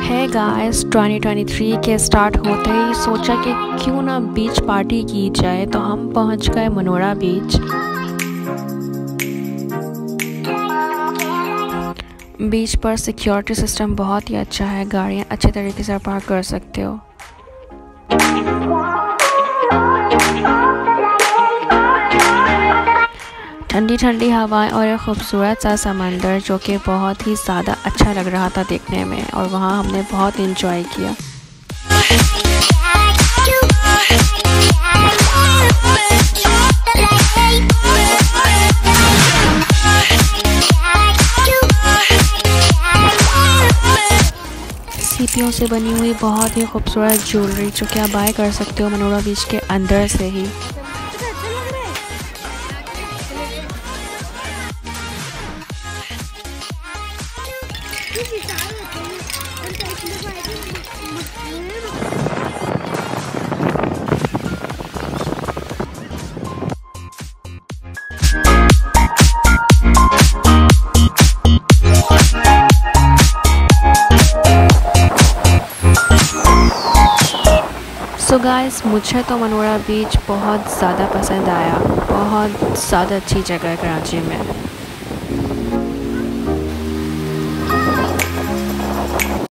है गाइस, 2023 के स्टार्ट होते ही सोचा कि क्यों ना बीच पार्टी की जाए, तो हम पहुंच गए मनोरा बीच। बीच पर सिक्योरिटी सिस्टम बहुत ही अच्छा है, गाड़ियां अच्छे तरीके से पार्क कर सकते हो। ठंडी ठंडी हवाएं और एक खूबसूरत सा समंदर जो कि बहुत ही ज़्यादा अच्छा लग रहा था देखने में, और वहाँ हमने बहुत इंजॉय किया। सीपियों से बनी हुई बहुत ही खूबसूरत ज्वेलरी जो कि आप बाय कर सकते हो मनोरा बीच के अंदर से ही। सो गाइस, मुझे तो मनोरा बीच बहुत ज़्यादा पसंद आया। बहुत ज़्यादा अच्छी जगह है कराची में।